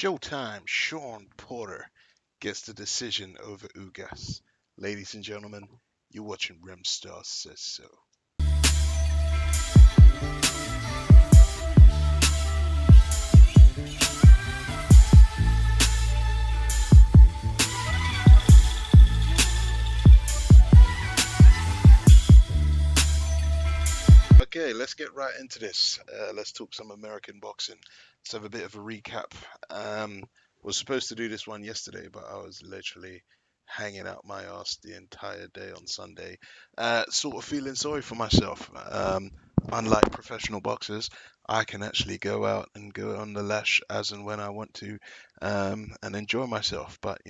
Showtime, Shawn Porter gets the decision over Ugas. Ladies and gentlemen, you're watching Remstar Says So. Okay, let's get right into this. Let's talk some American boxing. Let's have a bit of a recap. Um, was supposed to do this one yesterday, but I was literally hanging out my ass the entire day on Sunday, sort of feeling sorry for myself. Unlike professional boxers, I can actually go out and go on the lash as and when I want to, and enjoy myself. But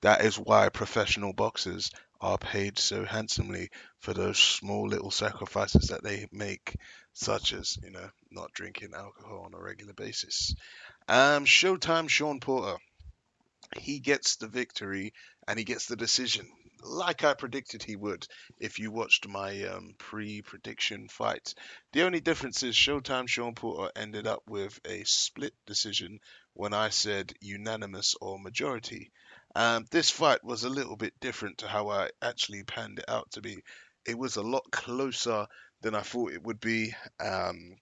that is why professional boxers are paid so handsomely for those small little sacrifices that they make, such as, not drinking alcohol on a regular basis. Showtime Shawn Porter, he gets the victory and he gets the decision, like I predicted he would if you watched my pre-prediction fight. The only difference is Showtime Shawn Porter ended up with a split decision when I said unanimous or majority. This fight was a little bit different to how I actually panned it out to be. It was a lot closer than I thought it would be. And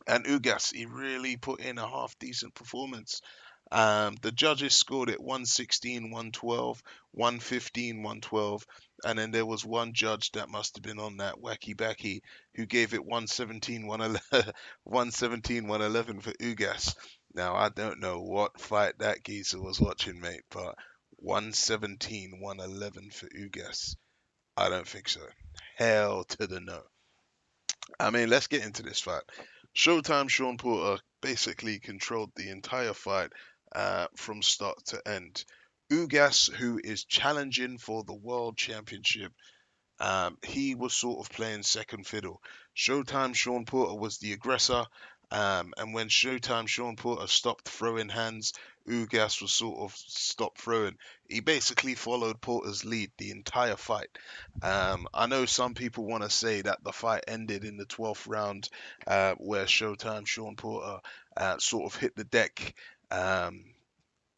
Ugas, he really put in a half decent performance. The judges scored it 116, 112, 115, 112, and then there was one judge that must have been on that wacky backy who gave it 117, 111, 117, 111 for Ugas. Now, I don't know what fight that geezer was watching, mate, but 117, 111 for Ugas. I don't think so. Hell to the no. I mean, let's get into this fight. Showtime Shawn Porter basically controlled the entire fight from start to end. Ugas, who is challenging for the world championship, he was sort of playing second fiddle. Showtime Shawn Porter was the aggressor, and when Showtime Shawn Porter stopped throwing hands, Ugas was sort of stopped throwing. He basically followed Porter's lead the entire fight. I know some people want to say that the fight ended in the 12th round, where Showtime Shawn Porter sort of hit the deck. Um,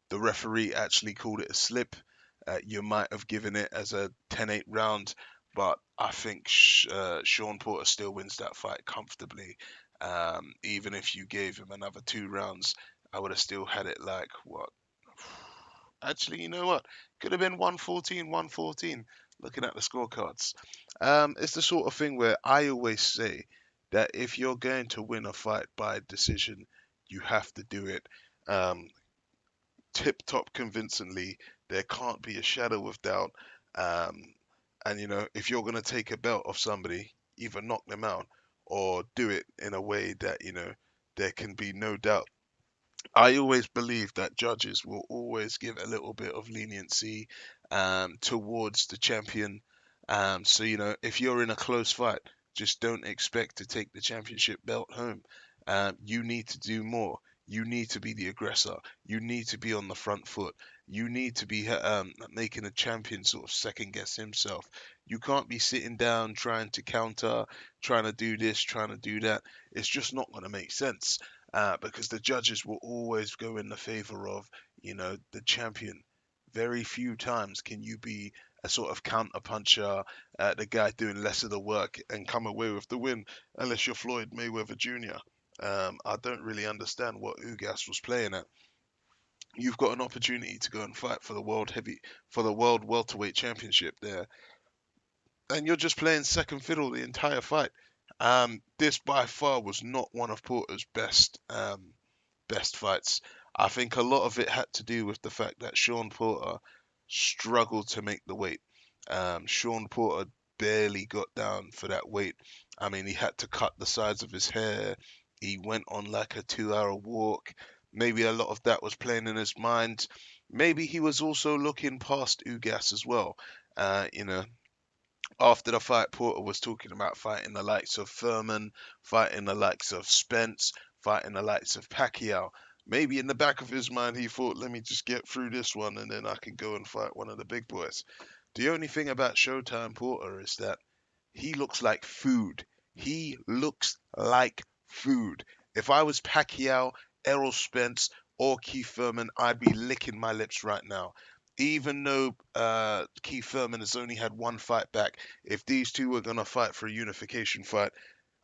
the referee actually called it a slip. You might have given it as a 10-8 round, but I think Shawn Porter still wins that fight comfortably. Even if you gave him another 2 rounds, I would have still had it like what? Actually, you know what? Could have been 114, 114. Looking at the scorecards, it's the sort of thing where I always say that if you're going to win a fight by decision, you have to do it. Um, Tip top convincingly. There can't be a shadow of doubt. Um, and if you're gonna take a belt off somebody, either knock them out or do it in a way that there can be no doubt. I always believe that judges will always give a little bit of leniency towards the champion. So if you're in a close fight, just don't expect to take the championship belt home. You need to do more. You need to be the aggressor. You need to be on the front foot. You need to be making a champion sort of second guess himself. You can't be sitting down trying to counter, trying to do this, trying to do that. It's just not going to make sense because the judges will always go in the favor of, the champion. Very few times can you be a sort of counter puncher, the guy doing less of the work and come away with the win, unless you're Floyd Mayweather Jr. I don't really understand what Ugas was playing at. You've got an opportunity to go and fight for the world welterweight championship there, and you're just playing second fiddle the entire fight. This by far was not one of Porter's best fights. I think a lot of it had to do with the fact that Shawn Porter struggled to make the weight. Shawn Porter barely got down for that weight. I mean, he had to cut the sides of his hair. He went on like a 2-hour walk. Maybe a lot of that was playing in his mind. Maybe he was also looking past Ugas as well. You know, after the fight, Porter was talking about fighting the likes of Furman, fighting the likes of Spence, fighting the likes of Pacquiao. Maybe in the back of his mind, he thought, let me just get through this one and then I can go and fight one of the big boys. The only thing about Showtime Porter is that he looks like food. He looks like food. If I was Pacquiao, Errol Spence, or Keith Thurman, I'd be licking my lips right now. Even though Keith Thurman has only had one fight back, if these two were gonna fight for a unification fight,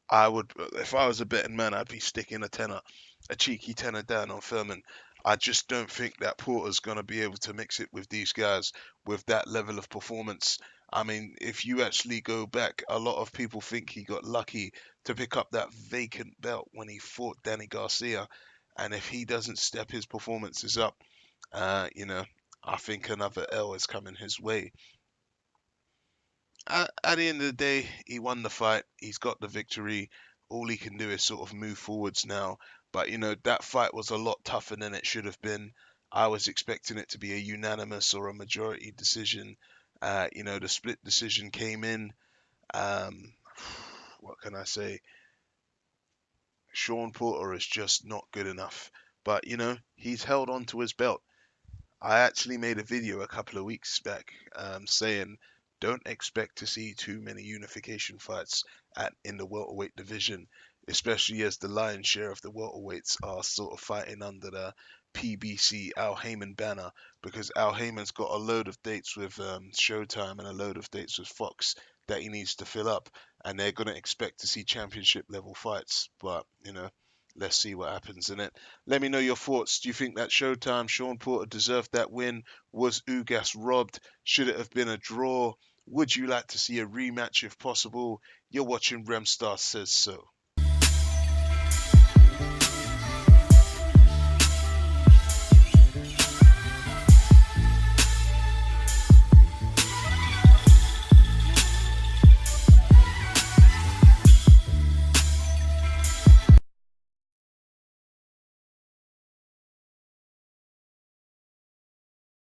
I would, if I was a betting man, I'd be sticking a tenner, a cheeky tenner down on Furman. I just don't think that Porter's going to be able to mix it with these guys with that level of performance. I mean, if you actually go back, a lot of people think he got lucky to pick up that vacant belt when he fought Danny Garcia. And if he doesn't step his performances up, uh, you know, I think another L is coming his way. At the end of the day, he won the fight. He's got the victory. All he can do is sort of move forwards now. But that fight was a lot tougher than it should have been. I was expecting it to be a unanimous or a majority decision. The split decision came in. Um, what can I say? Shawn Porter is just not good enough. But he's held on to his belt. I actually made a video a couple of weeks back saying don't expect to see too many unification fights in the welterweight division, especially as the lion's share of the welterweights are sort of fighting under the PBC Al Heyman banner, because Al Heyman's got a load of dates with Showtime and a load of dates with Fox that he needs to fill up, and they're going to expect to see championship level fights. But let's see what happens in it. Let me know your thoughts. Do you think that Showtime Shawn Porter deserved that win? Was Ugas robbed? Should it have been a draw? Would you like to see a rematch if possible? You're watching Remstar Says So.